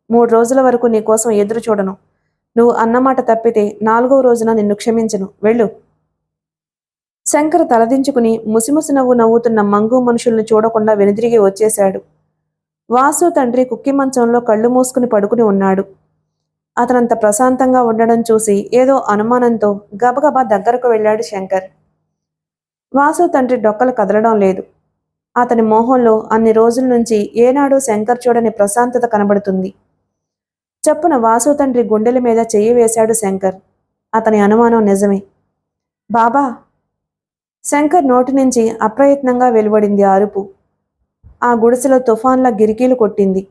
3 రోజుల వరకు నీ కోసం ఎదురు చూడను. నువ్వు అన్నమాట తప్పితే 4వ రోజున నిన్ను క్షమించను. వెళ్ళు. శంకర్ తలదించుకుని ముసిముసి నవ్వు నవ్వుతున్న మంగు మనుషుల్ని చూడకుండా వెనుదిరిగి వచ్చేశాడు. వాసు తండ్రి కుక్కి మంచంలో కళ్ళు మూసుకుని పడుకుని ఉన్నాడు. అతనంత ప్రశాంతంగా ఉండడం చూసి ఏదో అనుమానంతో గబగబా దగ్గరకు వెళ్ళాడు శంకర్. వాసు తండ్రి డొక్కలు కదలడం లేదు. అతని మోహంలో అన్ని రోజుల నుంచి ఏనాడూ శంకర్ చూడని ప్రశాంతత కనబడుతుంది. చప్పున వాసు తండ్రి గుండెల మీద చెయ్యి వేశాడు శంకర్. అతని అనుమానం నిజమే. బాబా! శంకర్ నోటి నుంచి అప్రయత్నంగా వెలువడింది అరుపు. ఆ గుడిసెలో తుఫాన్లా గిరికీలు కొట్టింది.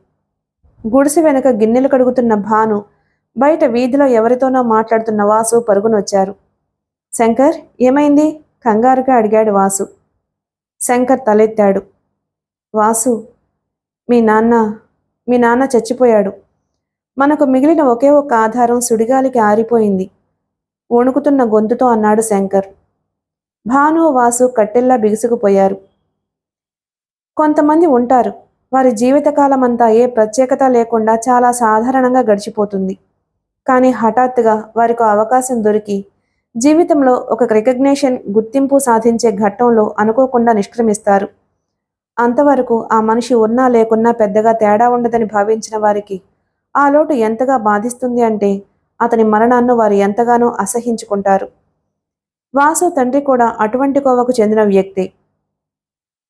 గుడిసె వెనుక గిన్నెలు కడుగుతున్న భాను, బయట వీధిలో ఎవరితోనో మాట్లాడుతున్న వాసు పరుగునొచ్చారు. శంకర్, ఏమైంది? కంగారుగా అడిగాడు వాసు. శంకర్ తలెత్తాడు. వాసు, మీ నాన్న చచ్చిపోయాడు. మనకు మిగిలిన ఒకే ఒక్క ఆధారం సుడిగాలికి ఆరిపోయింది. వణుకుతున్న గొంతుతో అన్నాడు శంకర్. భాను, వాసు కట్టెల్లా బిగుసుకుపోయారు. కొంతమంది ఉంటారు, వారి జీవితకాలమంతా ఏ ప్రత్యేకత లేకుండా చాలా సాధారణంగా గడిచిపోతుంది. కానీ హఠాత్తుగా వారికి అవకాశం దొరికి జీవితంలో ఒక రికగ్నేషన్, గుర్తింపు సాధించే ఘట్టంలో అనుకోకుండా నిష్క్రమిస్తారు. అంతవరకు ఆ మనిషి ఉన్నా లేకున్నా పెద్దగా తేడా ఉండదని భావించిన వారికి ఆ లోటు ఎంతగా బాధిస్తుంది అంటే అతని మరణాన్ని వారు ఎంతగానో అసహించుకుంటారు. వాసు తండ్రి కూడా అటువంటి కోవకు చెందిన వ్యక్తే.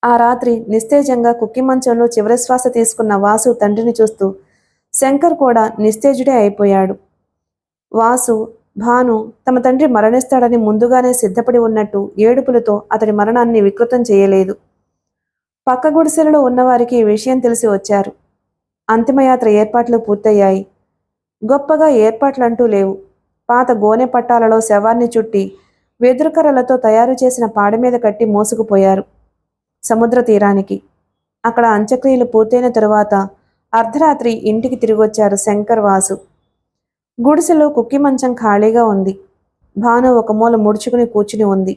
ఆ రాత్రి నిస్తేజంగా కుక్కి మంచంలో చివరి శ్వాస తీసుకున్న వాసు తండ్రిని చూస్తూ శంకర్ కూడా నిస్తేజుడే అయిపోయాడు. వాసు, భాను తమ తండ్రి మరణిస్తాడని ముందుగానే సిద్ధపడి ఉన్నట్టు ఏడుపులతో అతడి మరణాన్ని వికృతం చేయలేదు. పక్క గుడిసెలలో ఉన్నవారికి ఈ విషయం తెలిసి వచ్చారు. అంతిమయాత్ర ఏర్పాట్లు పూర్తయ్యాయి. గొప్పగా ఏర్పాట్లంటూ లేవు. పాత గోనె పట్టాలలో శవాన్ని చుట్టి వెదురుకర్రలతో తయారు చేసిన పాడ మీద కట్టి మోసుకుపోయారు సముద్ర తీరానికి. అక్కడ అంత్యక్రియలు పూర్తయిన తరువాత అర్ధరాత్రి ఇంటికి తిరిగొచ్చారు శంకర్, వాసు. గుడిసెలో కుక్కి మంచం ఖాళీగా ఉంది. భాను ఒక మూల ముడుచుకుని కూర్చుని ఉంది.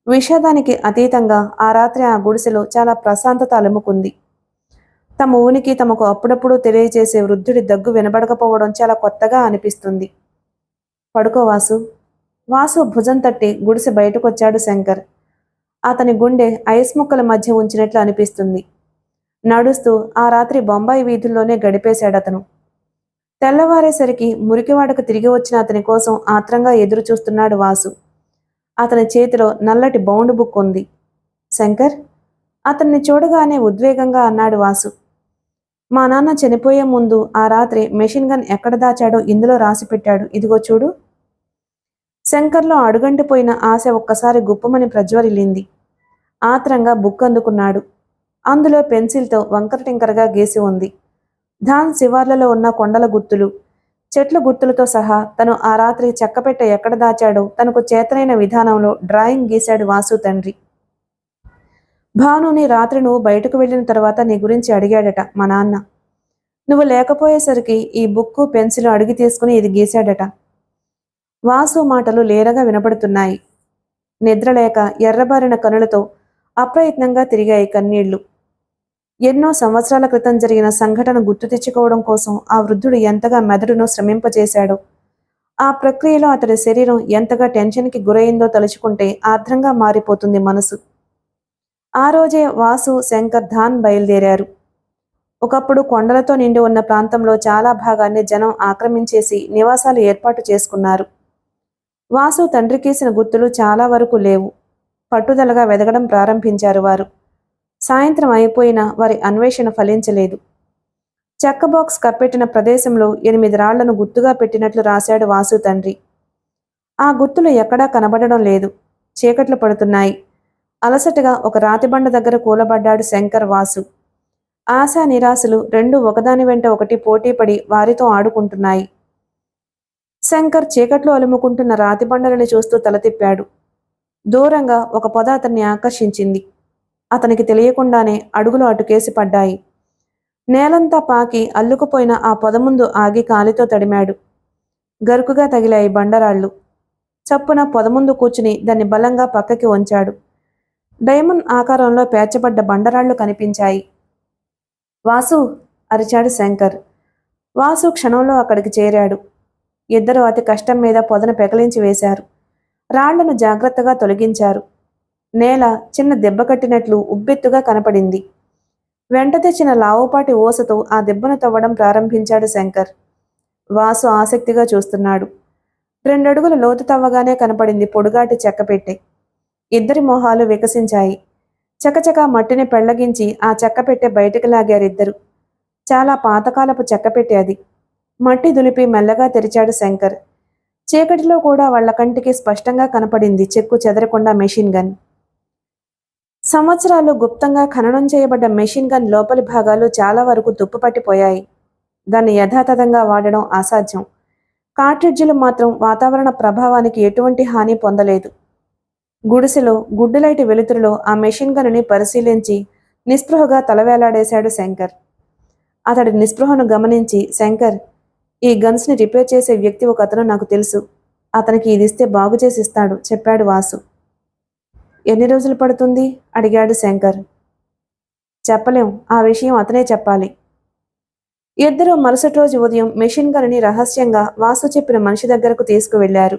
విషాదానికి అతీతంగా ఆ రాత్రి ఆ గుడిసెలో చాలా ప్రశాంతత అలుముకుంది. తమ ఊనికి తమకు అప్పుడప్పుడు తెలియజేసే వృద్ధుడి దగ్గు వినబడకపోవడం చాలా కొత్తగా అనిపిస్తుంది. పడుకో వాసు. వాసు భుజం తట్టి గుడిసె బయటకొచ్చాడు శంకర్. అతని గుండె ఐస్ ముక్కల మధ్య ఉంచినట్లు అనిపిస్తుంది. నడుస్తూ ఆ రాత్రి బొంబాయి వీధుల్లోనే గడిపేశాడతను. తెల్లవారేసరికి మురికివాడకు తిరిగి వచ్చిన అతని కోసం ఆత్రంగా ఎదురు చూస్తున్నాడు వాసు. అతని చేతిలో నల్లటి బౌండ్ బుక్ ఉంది. శంకర్, అతన్ని చూడగానే ఉద్వేగంగా అన్నాడు వాసు. మా నాన్న చనిపోయే ముందు ఆ రాత్రి మెషిన్ గన్ ఎక్కడ దాచాడో ఇందులో రాసిపెట్టాడు. ఇదిగో చూడు. శంకర్లో అడుగంటిపోయిన ఆశ ఒక్కసారి గుప్పమని ప్రజ్వరిల్లింది. ఆత్రంగా బుక్ అందుకున్నాడు. అందులో పెన్సిల్తో వంకరటింకరగా గీసి ఉంది. ధాన్ శివార్లలో ఉన్న కొండల గుర్తులు, చెట్ల గుర్తులతో సహా తను ఆ రాత్రి చెక్కపెట్ట ఎక్కడ దాచాడో తనకు చేతనైన విధానంలో డ్రాయింగ్ గీశాడు వాసు తండ్రి. భానుని రాత్రి నువ్వు బయటకు వెళ్ళిన తర్వాత నీ గురించి అడిగాడట మా నాన్న. నువ్వు లేకపోయేసరికి ఈ బుక్కు, పెన్సిల్ అడిగి తీసుకుని ఇది గీశాడట. వాసు మాటలు లేరగా వినపడుతున్నాయి. నిద్రలేక ఎర్రబారిన కనులతో అప్రయత్నంగా తిరిగాయి కన్నీళ్లు. ఎన్నో సంవత్సరాల క్రితం జరిగిన సంఘటన గుర్తు తెచ్చుకోవడం కోసం ఆ వృద్ధుడు ఎంతగా మెదడును శ్రమింపచేశాడో, ఆ ప్రక్రియలో అతడి శరీరం ఎంతగా టెన్షన్కి గురైందో తలుచుకుంటే ఆర్ద్రంగా మారిపోతుంది మనసు. ఆ రోజే వాసు, శంకర్ ధాన్ బయలుదేరారు. ఒకప్పుడు కొండలతో నిండి ఉన్న ప్రాంతంలో చాలా భాగాన్ని జనం ఆక్రమించేసి నివాసాలు ఏర్పాటు చేసుకున్నారు. వాసు తండ్రి గీసిన గుర్తులు చాలా వరకు లేవు. పట్టుదలగా వెదగడం ప్రారంభించారు వారు. సాయంత్రం అయిపోయినా వారి అన్వేషణ ఫలించలేదు. చెక్క బాక్స్ కప్పెట్టిన ప్రదేశంలో 8 రాళ్లను గుర్తుగా పెట్టినట్లు రాశాడు వాసు తండ్రి. ఆ గుర్తులు ఎక్కడా కనబడడం లేదు. చీకట్లు పడుతున్నాయి. అలసటగా ఒక రాతిబండ దగ్గర కూలబడ్డాడు శంకర్, వాసు. ఆశ, నిరాశలు రెండూ ఒకదాని వెంట ఒకటి పోటీపడి వారితో ఆడుకుంటున్నాయి. శంకర్ చీకట్లో అలుముకుంటున్న రాతిబండలని చూస్తూ తల తిప్పాడు. దూరంగా ఒక పొద అతన్ని ఆకర్షించింది. అతనికి తెలియకుండానే అడుగులు అటుకేసి పడ్డాయి. నేలంతా పాకి అల్లుకుపోయిన ఆ పొద ముందు ఆగి కాలితో తడిమాడు. గరుకుగా తగిలాయి బండరాళ్లు. చప్పున పొద ముందు కూర్చుని దాన్ని బలంగా పక్కకి వంచాడు. డైమండ్ ఆకారంలో పేర్చబడ్డ బండరాళ్లు కనిపించాయి. వాసు, అరిచాడు శంకర్. వాసు క్షణంలో అక్కడికి చేరాడు. ఇద్దరూ అతి కష్టం మీద పొదను పెకలించి వేశారు. రాళ్లను జాగ్రత్తగా తొలగించారు. నేల చిన్న దెబ్బ కట్టినట్లు ఉబ్బెత్తుగా కనపడింది. వెంట తెచ్చిన లావుపాటి ఓసతో ఆ దెబ్బను తవ్వడం ప్రారంభించాడు శంకర్. వాసు ఆసక్తిగా చూస్తున్నాడు. 2 అడుగుల లోతు తవ్వగానే కనపడింది పొడుగాటి చెక్కపెట్టె. ఇద్దరి మొహాలు వికసించాయి. చకచకా మట్టిని పెళ్లగించి ఆ చెక్కపెట్టె బయటికి లాగారిద్దరు. చాలా పాతకాలపు చెక్కపెట్టె అది. మట్టి దులిపి మెల్లగా తెరిచాడు శంకర్. చీకటిలో కూడా వాళ్ల కంటికి స్పష్టంగా కనపడింది చెక్కు చెదరకుండా మెషిన్ గన్. సంవత్సరాలు గుప్తంగా ఖననం చేయబడ్డ మెషిన్ గన్ లోపలి భాగాలు చాలా వరకు తుప్పుపట్టిపోయాయి. దాన్ని యథాతథంగా వాడడం అసాధ్యం. కార్ట్రిడ్జీలు మాత్రం వాతావరణ ప్రభావానికి ఎటువంటి హాని పొందలేదు. గుడిసెలో గుడ్డులైటి వెలుతురులో ఆ మెషిన్ గన్నుని పరిశీలించి నిస్పృహగా తలవేలాడేశాడు శంకర్. అతడి నిస్పృహను గమనించి, శంకర్, ఈ గన్స్ని రిపేర్ చేసే వ్యక్తి ఒక అతను నాకు తెలుసు. అతనికి ఇది ఇస్తే బాగు చేసి ఇస్తాడు, చెప్పాడు వాసు. ఎన్ని రోజులు పడుతుంది అడిగాడు శంకర్. చెప్పలేం, ఆ విషయం అతనే చెప్పాలి. ఇద్దరూ మరుసటి రోజు ఉదయం మెషిన్ గన్ని రహస్యంగా వాసు చెప్పిన మనిషి దగ్గరకు తీసుకువెళ్లారు.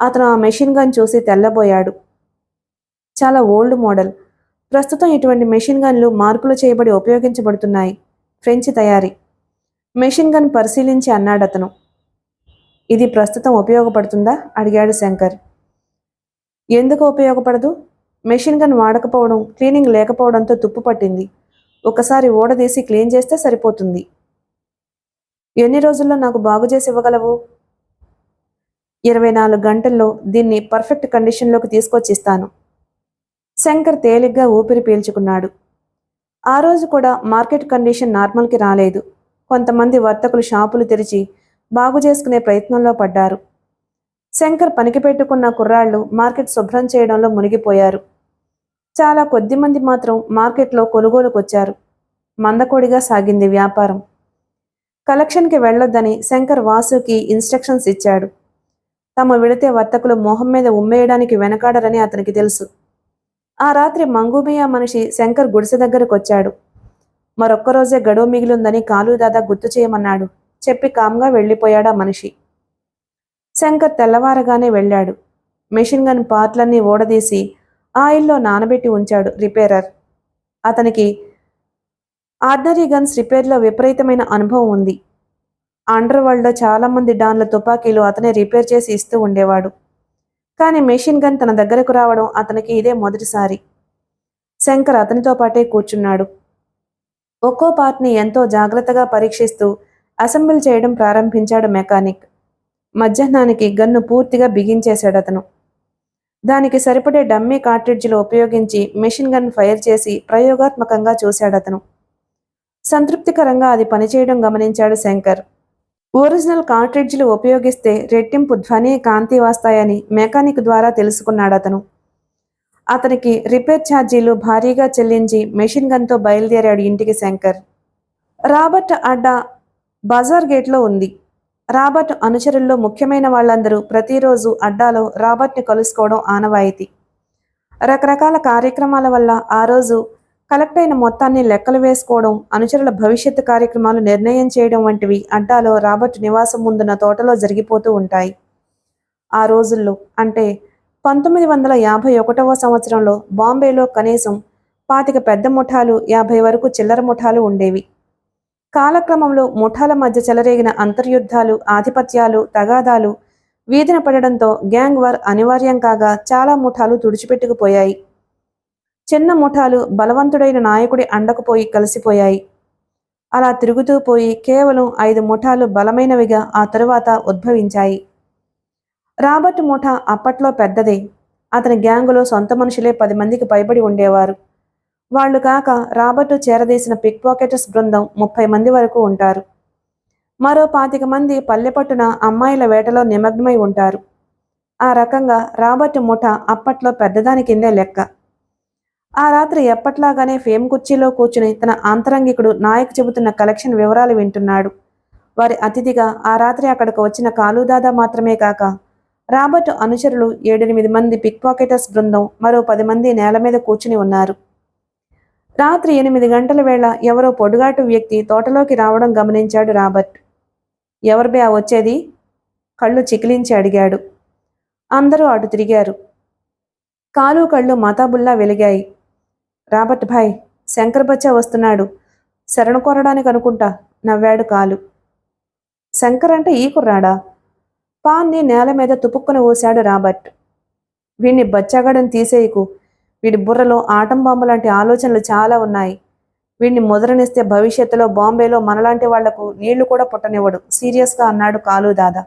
అతను ఆ మెషిన్ గన్ చూసి తెల్లబోయాడు. చాలా ఓల్డ్ మోడల్. ప్రస్తుతం ఇటువంటి మెషిన్ గన్లు మార్పులు చేయబడి ఉపయోగించబడుతున్నాయి. ఫ్రెంచి తయారీ. మెషిన్ గన్ పరిశీలించి అన్నాడతను. ఇది ప్రస్తుతం ఉపయోగపడుతుందా అడిగాడు శంకర్. ఎందుకు ఉపయోగపడదు? మెషిన్ గన్ వాడకపోవడం, క్లీనింగ్ లేకపోవడంతో తుప్పు పట్టింది. ఒకసారి ఓడదీసి క్లీన్ చేస్తే సరిపోతుంది. ఎన్ని రోజుల్లో నాకు బాగు చేసి ఇవ్వగలవు? 24 గంటల్లో దీన్ని పర్ఫెక్ట్ కండిషన్లోకి తీసుకొచ్చిస్తాను. శంకర్ తేలిగ్గా ఊపిరి పీల్చుకున్నాడు. ఆ రోజు కూడా మార్కెట్ కండిషన్ నార్మల్కి రాలేదు. కొంతమంది వర్తకులు షాపులు తెరిచి బాగు చేసుకునే ప్రయత్నంలో పడ్డారు. శంకర్ పనికి పెట్టుకున్న కుర్రాళ్లు మార్కెట్ శుభ్రం చేయడంలో మునిగిపోయారు. చాలా కొద్ది మంది మాత్రం మార్కెట్లో కొనుగోలుకొచ్చారు. మందకొడిగా సాగింది వ్యాపారం. కలెక్షన్కి వెళ్లొద్దని శంకర్ వాసుకి ఇన్స్ట్రక్షన్స్ ఇచ్చాడు. తమ వెళితే వర్తకులు మొహం మీద ఉమ్మేయడానికి వెనకాడరని అతనికి తెలుసు. ఆ రాత్రి మంగూమియా మనిషి శంకర్ గుడిసె దగ్గరకొచ్చాడు. మరొక్కరోజే గడువు మిగిలిందని కాలుదాదా గుర్తు చేయమన్నాడు. చెప్పి కామ్గా వెళ్లిపోయాడా మనిషి. శంకర్ తెల్లవారగానే వెళ్ళాడు. మెషిన్ గన్ పార్ట్లన్నీ ఓడదీసి ఆయిల్లో నానబెట్టి ఉంచాడు రిపేరర్. అతనికి ఆర్డినరీ గన్స్ రిపేర్లో విపరీతమైన అనుభవం ఉంది. అండర్ వరల్డ్లో చాలామంది డాన్ల తుపాకీలు అతనే రిపేర్ చేసి ఇస్తూ ఉండేవాడు. కానీ మెషిన్ గన్ తన దగ్గరకు రావడం అతనికి ఇదే మొదటిసారి. శంకర్ అతనితో పాటే కూర్చున్నాడు. ఒక్కో పార్ట్ని ఎంతో జాగ్రత్తగా పరీక్షిస్తూ అసెంబుల్ చేయడం ప్రారంభించాడు మెకానిక్. మధ్యాహ్నానికి గన్ను పూర్తిగా బిగించేశాడతను. దానికి సరిపడే డమ్మీ కార్ట్రిడ్జ్లు ఉపయోగించి మెషిన్ గన్ ఫైర్ చేసి ప్రయోగాత్మకంగా చూశాడతను. సంతృప్తికరంగా అది పనిచేయడం గమనించాడు శంకర్. ఒరిజినల్ కార్ట్రిడ్జ్లు ఉపయోగిస్తే రెట్టింపు ధ్వని, కాంతి వస్తాయని మెకానిక్ ద్వారా తెలుసుకున్నాడతను. అతనికి రిపేర్ ఛార్జీలు భారీగా చెల్లించి మెషిన్ గన్తో బయలుదేరాడు ఇంటికి శంకర్. రాబర్ట్ అడ్డా బజార్ గేట్లో ఉంది. రాబర్ట్ అనుచరుల్లో ముఖ్యమైన వాళ్ళందరూ ప్రతిరోజు అడ్డాలో రాబర్ట్ని కలుసుకోవడం ఆనవాయితీ. రకరకాల కార్యక్రమాల వల్ల ఆ రోజు కలెక్ట్ అయిన మొత్తాన్ని లెక్కలు వేసుకోవడం, అనుచరుల భవిష్యత్తు కార్యక్రమాలు నిర్ణయం చేయడం వంటివి అడ్డాలో రాబర్ట్ నివాసం ముందున్న తోటలో జరిగిపోతూ ఉంటాయి. ఆ రోజుల్లో అంటే 1951వ సంవత్సరంలో బాంబేలో కనీసం 25 పెద్ద ముఠాలు, 50 వరకు చిల్లర ముఠాలు ఉండేవి. కాలక్రమంలో ముఠాల మధ్య చెలరేగిన అంతర్యుద్ధాలు, ఆధిపత్యాలు, తగాదాలు వీధిన పడడంతో గ్యాంగ్ వార్ అనివార్యం కాగా చాలా ముఠాలు తుడిచిపెట్టుకుపోయాయి. చిన్న ముఠాలు బలవంతుడైన నాయకుడి అండకుపోయి కలిసిపోయాయి. అలా తిరుగుతూ పోయి కేవలం 5 ముఠాలు బలమైనవిగా ఆ తరువాత ఉద్భవించాయి. రాబర్ట్ ముఠా అప్పట్లో పెద్దదే. అతని గ్యాంగులో సొంత మనుషులే 10 మందికి పైబడి ఉండేవారు. వాళ్లు కాక రాబర్టు చేరదీసిన పిక్ పాకెటర్స్ బృందం 30 మంది వరకు ఉంటారు. మరో 25 మంది పల్లెపట్టున అమ్మాయిల వేటలో నిమగ్నమై ఉంటారు. ఆ రకంగా రాబర్ట్ ముఠా అప్పట్లో పెద్దదాని కిందే లెక్క. ఆ రాత్రి ఎప్పట్లాగానే ఫేమ్ కుర్చీలో కూర్చుని తన ఆంతరంగికుడు నాయక్ చెబుతున్న కలెక్షన్ వివరాలు వింటున్నాడు. వారి అతిథిగా ఆ రాత్రి అక్కడికి వచ్చిన కాలుదాదా మాత్రమే కాక రాబర్ట్ అనుచరులు 7-8 మంది పిక్ పాకెటర్స్ బృందం, మరో 10 మంది నేల మీద కూర్చుని ఉన్నారు. రాత్రి 8 గంటల వేళ ఎవరో పొడుగాటు వ్యక్తి తోటలోకి రావడం గమనించాడు రాబర్ట్. ఎవరు బే వచ్చేది? కళ్ళు చికిలించి అడిగాడు. అందరూ అటు తిరిగారు. కాలు కళ్ళు మతాబుల్లా వెలిగాయి. రాబర్ట్ భాయ్, శంకర్ బచ్చా వస్తున్నాడు. శరణు కోరడానికి అనుకుంటా నవ్వాడు కాలు. శంకర్ అంటే ఈ కుర్రాడా? పాన్ని నేల మీద తుపుక్కున ఊశాడు రాబర్ట్. వీణ్ణి బచ్చాగాడని తీసేయకు. వీడి బుర్రలో ఆటం బాంబు లాంటి ఆలోచనలు చాలా ఉన్నాయి. వీణ్ణి ముదరనిస్తే భవిష్యత్తులో బాంబేలో మనలాంటి వాళ్లకు నీళ్లు కూడా పుట్టనివ్వడు సీరియస్గా అన్నాడు కాలు దాదా.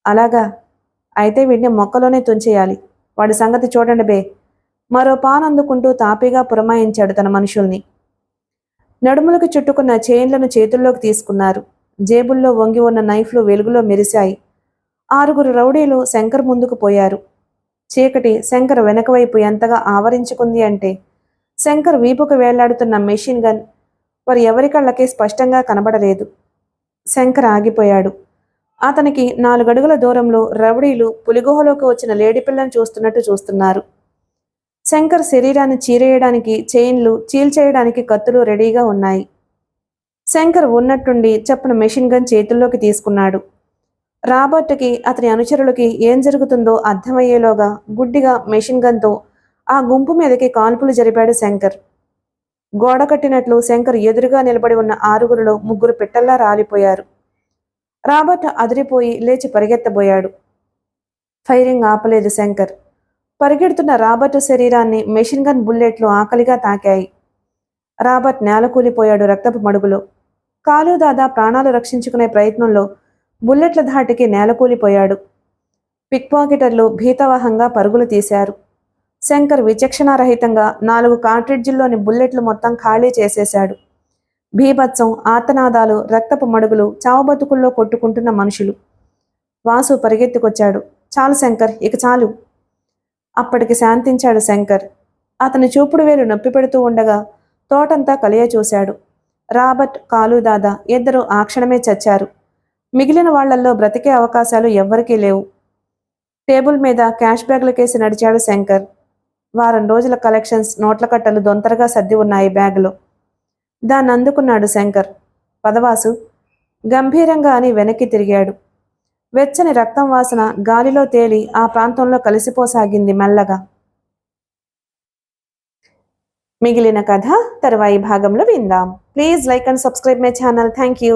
అలాగా? అయితే వీడిని మొక్కలోనే తుంచేయాలి. వాడి సంగతి చూడండి బే. మరో పాన్ అందుకుంటూ తాపీగా పురమాయించాడు తన మనుషుల్ని. నడుములకు చుట్టుకున్న చైన్లను చేతుల్లోకి తీసుకున్నారు. జేబుల్లో వంగి ఉన్న నైఫ్లు వెలుగులో మెరిశాయి. 6 రౌడీలు శంకర్ ముందుకు పోయారు. చీకటి శంకర్ వెనకవైపు ఎంతగా ఆవరించుకుంది అంటే శంకర్ వీపుకు వేలాడుతున్న మెషిన్ గన్ వారు ఎవరి కళ్ళకి స్పష్టంగా కనబడలేదు. శంకర్ ఆగిపోయాడు. అతనికి 4 అడుగుల దూరంలో రౌడీలు పులిగుహలోకి వచ్చిన లేడిపిల్లను చూస్తున్నట్టు చూస్తున్నారు. శంకర్ శరీరాన్ని చీరేయడానికి చైన్లు, చీల్చేయడానికి కత్తులు రెడీగా ఉన్నాయి. శంకర్ ఉన్నట్టుండి చప్పున మెషిన్ గన్ చేతుల్లోకి తీసుకున్నాడు. రాబర్ట్కి, అతని అనుచరులకి ఏం జరుగుతుందో అర్థమయ్యేలోగా గుడ్డిగా మెషిన్ గన్తో ఆ గుంపు మీదకి కాల్పులు జరిపాడు శంకర్. గోడ కట్టినట్లు శంకర్ ఎదురుగా నిలబడి ఉన్న 6గురిలో 3 పిట్టల్లా రాలిపోయారు. రాబర్ట్ అదిరిపోయి లేచి పరిగెత్తబోయాడు. ఫైరింగ్ ఆపలేదు శంకర్. పరిగెడుతున్న రాబర్ట్ శరీరాన్ని మెషిన్ గన్ బుల్లెట్లు ఆకలిగా తాకాయి. రాబర్ట్ నేలకూలిపోయాడు రక్తపు మడుగులో. కాలు దాదా ప్రాణాలు రక్షించుకునే ప్రయత్నంలో బుల్లెట్ల ధాటికి నేలకూలిపోయాడు. పిక్ పాకెటర్లు భీతవాహంగా పరుగులు తీశారు. శంకర్ విచక్షణారహితంగా 4 కార్ట్రిడ్జిల్లోని బుల్లెట్లు మొత్తం ఖాళీ చేసేశాడు. భీభత్సం, ఆర్తనాదాలు, రక్తపు మడుగులు, చావుబతుకుల్లో కొట్టుకుంటున్న మనుషులు. వాసు పరిగెత్తుకొచ్చాడు. చాలు శంకర్, ఇక చాలు. అప్పటికి శాంతించాడు శంకర్. అతని చూపుడు వేలు నొప్పి పెడుతూ ఉండగా తోటంతా కలియ చూశాడు. రాబర్ట్, కాలుదాదా ఇద్దరు ఆ క్షణమే చచ్చారు. మిగిలిన వాళ్లల్లో బ్రతికే అవకాశాలు ఎవ్వరికీ లేవు. టేబుల్ మీద క్యాష్ బ్యాగులకేసి నడిచాడు శంకర్. వారం రోజుల కలెక్షన్స్, నోట్ల కట్టలు దొంతరగా సర్ది ఉన్నాయి బ్యాగులో. దాన్ని అందుకున్నాడు శంకర్. పదవాసు, గంభీరంగా అని వెనక్కి తిరిగాడు. వెచ్చని రక్తం వాసన గాలిలో తేలి ఆ ప్రాంతంలో కలిసిపోసాగింది మెల్లగా. మిగిలిన కథ తరువాయి భాగంలో విందాం. Please like and subscribe my channel. Thank you.